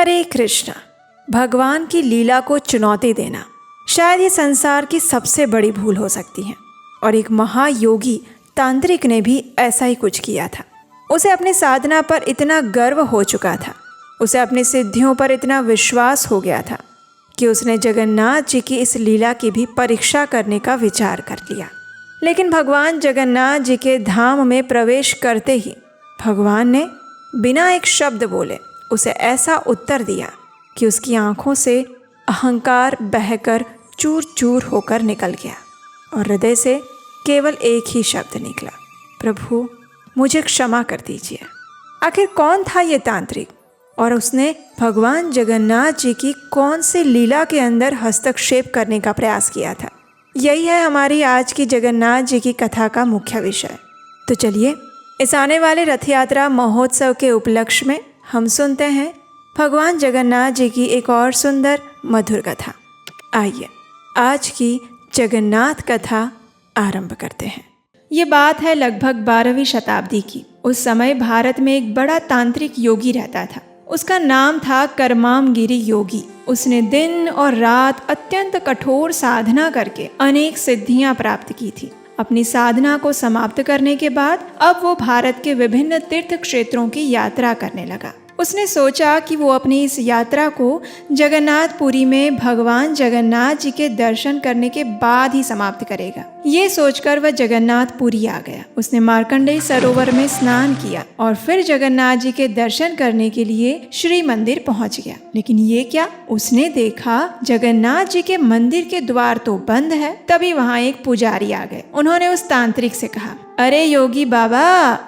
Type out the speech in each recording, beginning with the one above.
हरे कृष्णा। भगवान की लीला को चुनौती देना शायद ये संसार की सबसे बड़ी भूल हो सकती है। और एक महायोगी तांत्रिक ने भी ऐसा ही कुछ किया था। उसे अपनी साधना पर इतना गर्व हो चुका था, उसे अपनी सिद्धियों पर इतना विश्वास हो गया था कि उसने जगन्नाथ जी की इस लीला की भी परीक्षा करने का विचार कर लिया। लेकिन भगवान जगन्नाथ जी के धाम में प्रवेश करते ही भगवान ने बिना एक शब्द बोले उसे ऐसा उत्तर दिया कि उसकी आंखों से अहंकार बहकर चूर चूर होकर निकल गया और हृदय से केवल एक ही शब्द निकला, प्रभु मुझे क्षमा कर दीजिए। आखिर कौन था ये तांत्रिक और उसने भगवान जगन्नाथ जी की कौन सी लीला के अंदर हस्तक्षेप करने का प्रयास किया था? यही है हमारी आज की जगन्नाथ जी की कथा का मुख्य विषय। तो चलिए इस आने वाले रथ यात्रा महोत्सव के उपलक्ष्य में हम सुनते हैं भगवान जगन्नाथ जी की एक और सुंदर मधुर कथा। आइए आज की जगन्नाथ कथा आरंभ करते हैं। ये बात है लगभग 12वीं शताब्दी की। उस समय भारत में एक बड़ा तांत्रिक योगी रहता था। उसका नाम था करमामगिरी योगी। उसने दिन और रात अत्यंत कठोर साधना करके अनेक सिद्धियां प्राप्त की थी। अपनी साधना को समाप्त करने के बाद अब वो भारत के विभिन्न तीर्थ क्षेत्रों की यात्रा करने लगा। उसने सोचा कि वो अपनी इस यात्रा को जगन्नाथपुरी में भगवान जगन्नाथ जी के दर्शन करने के बाद ही समाप्त करेगा। ये सोचकर वह जगन्नाथपुरी आ गया। उसने मार्कंडेय सरोवर में स्नान किया और फिर जगन्नाथ जी के दर्शन करने के लिए श्री मंदिर पहुंच गया। लेकिन ये क्या, उसने देखा जगन्नाथ जी के मंदिर के द्वार तो बंद है। तभी वहाँ एक पुजारी आ गए। उन्होंने उस तांत्रिक से कहा, अरे योगी बाबा,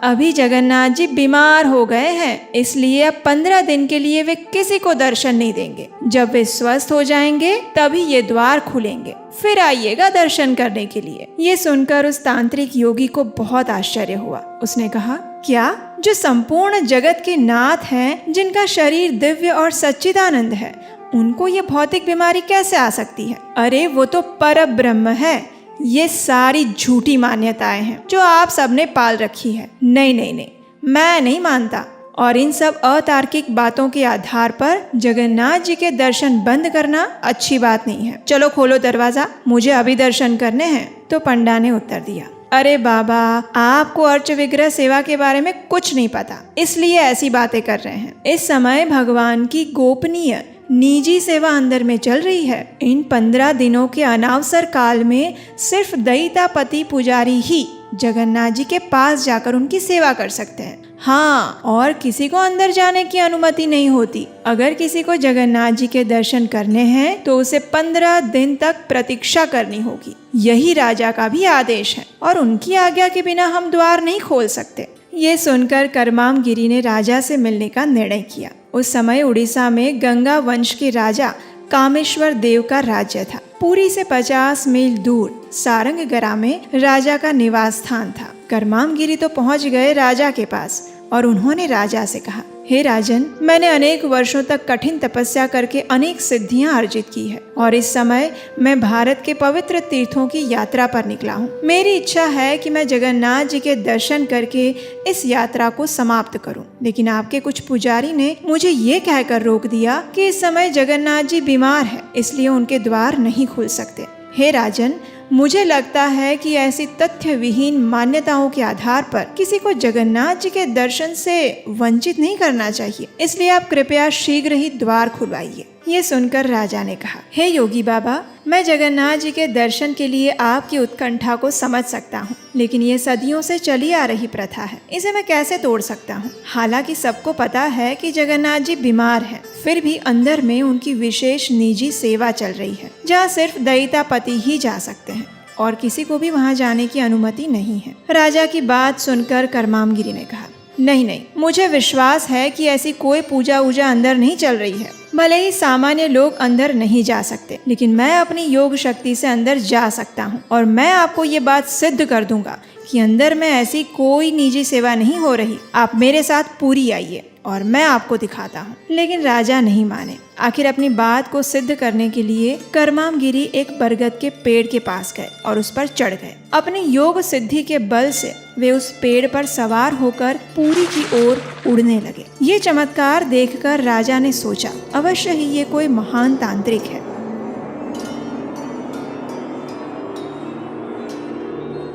अभी जगन्नाथ जी बीमार हो गए हैं, इसलिए अब 15 दिन के लिए वे किसी को दर्शन नहीं देंगे। जब वे स्वस्थ हो जाएंगे तभी ये द्वार खुलेंगे, फिर आइएगा दर्शन करने के लिए। ये सुनकर उस तांत्रिक योगी को बहुत आश्चर्य हुआ। उसने कहा, क्या जो संपूर्ण जगत के नाथ हैं, जिनका शरीर दिव्य और सच्चिदानंद है, उनको ये भौतिक बीमारी कैसे आ सकती है? अरे वो तो परब्रह्म है। ये सारी झूठी मान्यताएं हैं जो आप सबने पाल रखी है। नहीं नहीं नहीं, मैं नहीं मानता। और इन सब अतार्किक बातों के आधार पर जगन्नाथ जी के दर्शन बंद करना अच्छी बात नहीं है। चलो खोलो दरवाजा, मुझे अभी दर्शन करने हैं। तो पंडा ने उत्तर दिया, अरे बाबा, आपको अर्च विग्रह सेवा के बारे में कुछ नहीं पता, इसलिए ऐसी बातें कर रहे हैं। इस समय भगवान की गोपनीय निजी सेवा अंदर में चल रही है। इन 15 दिनों के अनावसर काल में सिर्फ दैतापति पुजारी ही जगन्नाथ जी के पास जाकर उनकी सेवा कर सकते हैं। हाँ, और किसी को अंदर जाने की अनुमति नहीं होती। अगर किसी को जगन्नाथ जी के दर्शन करने हैं तो उसे 15 दिन तक प्रतीक्षा करनी होगी। यही राजा का भी आदेश है और उनकी आज्ञा के बिना हम द्वार नहीं खोल सकते। ये सुनकर करमामगिरी ने राजा से मिलने का निर्णय किया। उस समय उड़ीसा में गंगा वंश के राजा कामेश्वर देव का राज्य था। पुरी से 50 मील दूर सारंगगरा में राजा का निवास स्थान था। करमामगिरी तो पहुंच गए राजा के पास और उन्होंने राजा से कहा, हे राजन, मैंने अनेक वर्षों तक कठिन तपस्या करके अनेक सिद्धियां अर्जित की है और इस समय मैं भारत के पवित्र तीर्थों की यात्रा पर निकला हूँ। मेरी इच्छा है कि मैं जगन्नाथ जी के दर्शन करके इस यात्रा को समाप्त करूं। लेकिन आपके कुछ पुजारी ने मुझे ये कहकर रोक दिया कि इस समय जगन्नाथ जी बीमार है, इसलिए उनके द्वार नहीं खुल सकते। हे राजन, मुझे लगता है कि ऐसी तथ्य विहीन मान्यताओं के आधार पर किसी को जगन्नाथ जी के दर्शन से वंचित नहीं करना चाहिए, इसलिए आप कृपया शीघ्र ही द्वार खुलवाइए। ये सुनकर राजा ने कहा, हे योगी बाबा, मैं जगन्नाथ जी के दर्शन के लिए आपकी उत्कंठा को समझ सकता हूँ, लेकिन ये सदियों से चली आ रही प्रथा है, इसे मैं कैसे तोड़ सकता हूँ? हालांकि सबको पता है कि जगन्नाथ जी बीमार हैं, फिर भी अंदर में उनकी विशेष निजी सेवा चल रही है, जहाँ सिर्फ दैतापति ही जा सकते हैं और किसी को भी वहाँ जाने की अनुमति नहीं है। राजा की बात सुनकर करमामगिरी ने कहा, नहीं नहीं, मुझे विश्वास है कि ऐसी कोई पूजा वूजा अंदर नहीं चल रही है। भले ही सामान्य लोग अंदर नहीं जा सकते, लेकिन मैं अपनी योग शक्ति से अंदर जा सकता हूँ और मैं आपको ये बात सिद्ध कर दूंगा कि अंदर में ऐसी कोई निजी सेवा नहीं हो रही। आप मेरे साथ पुरी आइए। और मैं आपको दिखाता हूँ। लेकिन राजा नहीं माने। आखिर अपनी बात को सिद्ध करने के लिए करमामगिरी एक बरगद के पेड़ के पास गए और उस पर चढ़ गए। अपनी योग सिद्धि के बल से वे उस पेड़ पर सवार होकर पुरी की ओर उड़ने लगे। ये चमत्कार देखकर राजा ने सोचा, अवश्य ही ये कोई महान तांत्रिक है।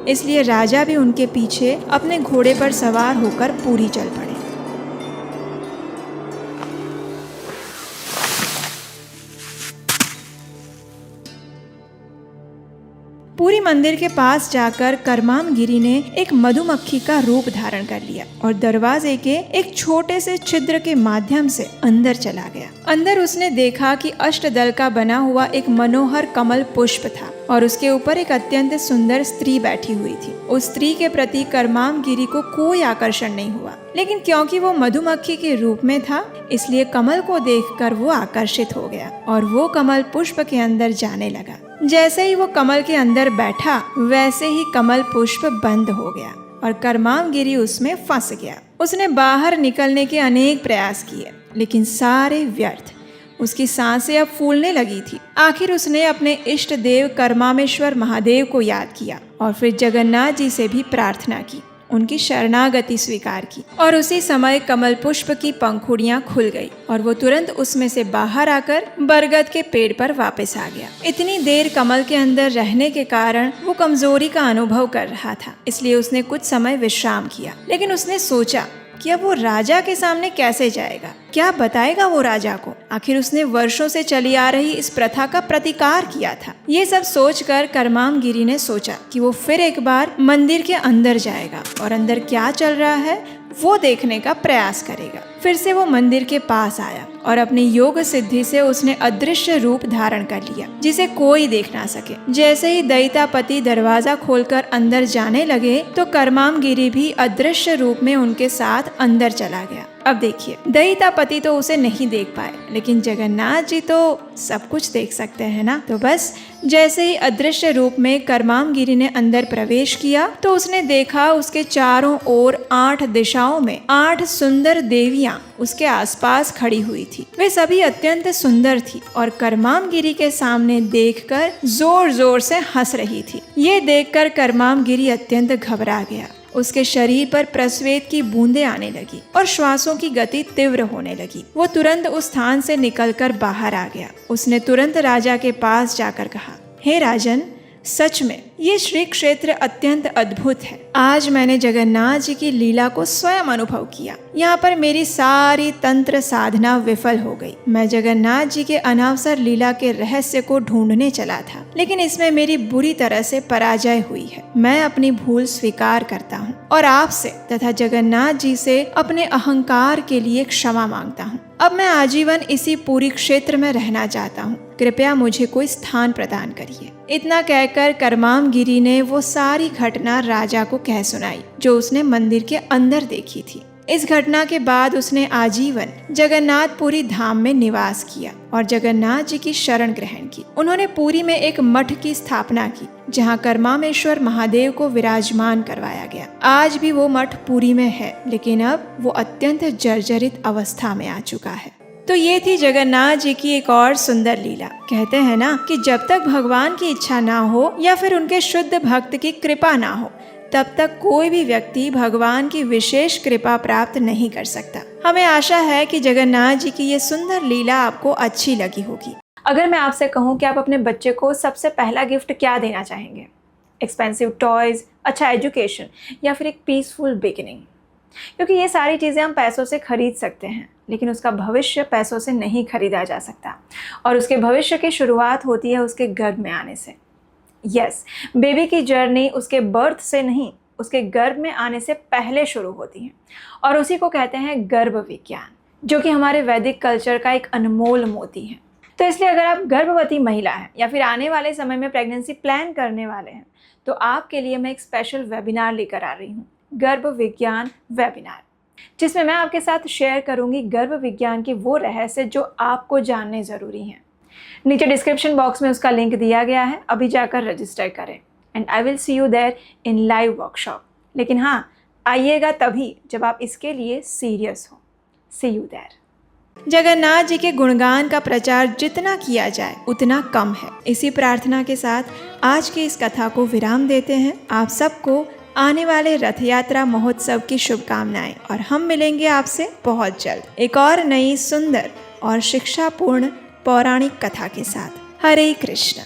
इसलिए राजा भी उनके पीछे अपने घोड़े पर सवार होकर पुरी चल पड़े। पुरी मंदिर के पास जाकर करमामगिरी ने एक मधुमक्खी का रूप धारण कर लिया और दरवाजे के एक छोटे से छिद्र के माध्यम से अंदर चला गया। अंदर उसने देखा कि अष्टदल का बना हुआ एक मनोहर कमल पुष्प था और उसके ऊपर एक अत्यंत सुंदर स्त्री बैठी हुई थी। उस स्त्री के प्रति करमामगिरी को कोई आकर्षण नहीं हुआ, लेकिन क्योंकि वो मधुमक्खी के रूप में था, इसलिए कमल को देखकर वो आकर्षित हो गया और वो कमल पुष्प के अंदर जाने लगा। जैसे ही वो कमल के अंदर बैठा, वैसे ही कमल पुष्प बंद हो गया और करमामगिरी उसमें फंस गया। उसने बाहर निकलने के अनेक प्रयास किए, लेकिन सारे व्यर्थ। उसकी सांसें अब फूलने लगी थी। आखिर उसने अपने इष्ट देव करमामेश्वर महादेव को याद किया और फिर जगन्नाथ जी से भी प्रार्थना की, उनकी शरणागति स्वीकार की और उसी समय कमल पुष्प की पंखुड़ियां खुल गई और वो तुरंत उसमें से बाहर आकर बरगद के पेड़ पर वापस आ गया। इतनी देर कमल के अंदर रहने के कारण वो कमजोरी का अनुभव कर रहा था, इसलिए उसने कुछ समय विश्राम किया। लेकिन उसने सोचा कि अब वो राजा के सामने कैसे जाएगा, क्या बताएगा वो राजा को। आखिर उसने वर्षों से चली आ रही इस प्रथा का प्रतिकार किया था। ये सब सोचकर करमामगिरी ने सोचा कि वो फिर एक बार मंदिर के अंदर जाएगा और अंदर क्या चल रहा है वो देखने का प्रयास करेगा। फिर से वो मंदिर के पास आया और अपनी योग सिद्धि से उसने अदृश्य रूप धारण कर लिया, जिसे कोई देख ना सके। जैसे ही दैतापति दरवाजा खोलकर अंदर जाने लगे तो करमामगिरी भी अदृश्य रूप में उनके साथ अंदर चला गया। अब देखिए, दैतापति तो उसे नहीं देख पाए, लेकिन जगन्नाथ जी तो सब कुछ देख सकते हैं ना। तो बस जैसे ही अदृश्य रूप में करमामगिरी ने अंदर प्रवेश किया तो उसने देखा उसके चारों ओर 8 दिशाओं में 8 सुंदर देवियां उसके आसपास खड़ी हुई थी। वे सभी अत्यंत सुंदर थी और करमामगिरी के सामने देखकर जोर जोर से हंस रही थी। ये देखकर करमामगिरी अत्यंत घबरा गया। उसके शरीर पर प्रस्वेद की बूंदें आने लगी और श्वासों की गति तीव्र होने लगी। वो तुरंत उस स्थान से निकलकर बाहर आ गया। उसने तुरंत राजा के पास जाकर कहा, हे राजन, सच में ये श्री क्षेत्र अत्यंत अद्भुत है। आज मैंने जगन्नाथ जी की लीला को स्वयं अनुभव किया। यहाँ पर मेरी सारी तंत्र साधना विफल हो गई। मैं जगन्नाथ जी के अनावसर लीला के रहस्य को ढूंढने चला था, लेकिन इसमें मेरी बुरी तरह से पराजय हुई है। मैं अपनी भूल स्वीकार करता हूँ और आपसे तथा जगन्नाथ जी से अपने अहंकार के लिए क्षमा मांगता हूँ। अब मैं आजीवन इसी पूरी क्षेत्र में रहना चाहता हूँ। कृपया मुझे कोई स्थान प्रदान करिए। इतना कहकर करमामगिरी ने वो सारी घटना राजा को कह सुनाई जो उसने मंदिर के अंदर देखी थी। इस घटना के बाद उसने आजीवन जगन्नाथपुरी धाम में निवास किया और जगन्नाथ जी की शरण ग्रहण की। उन्होंने पुरी में एक मठ की स्थापना की जहां करमामेश्वर महादेव को विराजमान करवाया गया। आज भी वो मठ पुरी में है, लेकिन अब वो अत्यंत जर्जरित अवस्था में आ चुका है। तो ये थी जगन्नाथ जी की एक और सुंदर लीला। कहते हैं ना कि जब तक भगवान की इच्छा ना हो या फिर उनके शुद्ध भक्त की कृपा ना हो, तब तक कोई भी व्यक्ति भगवान की विशेष कृपा प्राप्त नहीं कर सकता। हमें आशा है कि जगन्नाथ जी की ये सुंदर लीला आपको अच्छी लगी होगी। अगर मैं आपसे कहूँ कि आप अपने बच्चे को सबसे पहला गिफ्ट क्या देना चाहेंगे? एक्सपेंसिव टॉयज़, अच्छा एजुकेशन, या फिर एक पीसफुल बिगिनिंग? क्योंकि ये सारी चीज़ें हम पैसों से खरीद सकते हैं, लेकिन उसका भविष्य पैसों से नहीं खरीदा जा सकता। और उसके भविष्य की शुरुआत होती है उसके गर्भ में आने से। यस, बेबी की जर्नी उसके बर्थ से नहीं, उसके गर्भ में आने से पहले शुरू होती है और उसी को कहते हैं गर्भ विज्ञान, जो कि हमारे वैदिक कल्चर का एक अनमोल मोती है। तो इसलिए अगर आप गर्भवती महिला हैं या फिर आने वाले समय में प्रेगनेंसी प्लान करने वाले हैं, तो आपके लिए मैं एक स्पेशल वेबिनार लेकर आ रही हूँ, गर्भ विज्ञान वेबिनार, जिसमें मैं आपके साथ शेयर करूँगी गर्भ विज्ञान के वो रहस्य जो आपको जानने ज़रूरी हैं। नीचे डिस्क्रिप्शन बॉक्स में उसका लिंक दिया गया है, अभी जाकर रजिस्टर करें and I will see you there in live workshop. लेकिन हाँ, आइएगा तभी जब आप इसके लिए सीरियस हो। सी यू देयर। जगन्नाथ जी के गुणगान का प्रचार जितना किया जाए उतना कम है। इसी प्रार्थना के साथ आज की इस कथा को विराम देते हैं। आप सबको आने वाले रथ यात्रा महोत्सव की शुभकामनाएं और हम मिलेंगे आपसे बहुत जल्द एक और नई सुंदर और शिक्षापूर्ण पौराणिक कथा के साथ। हरे कृष्ण।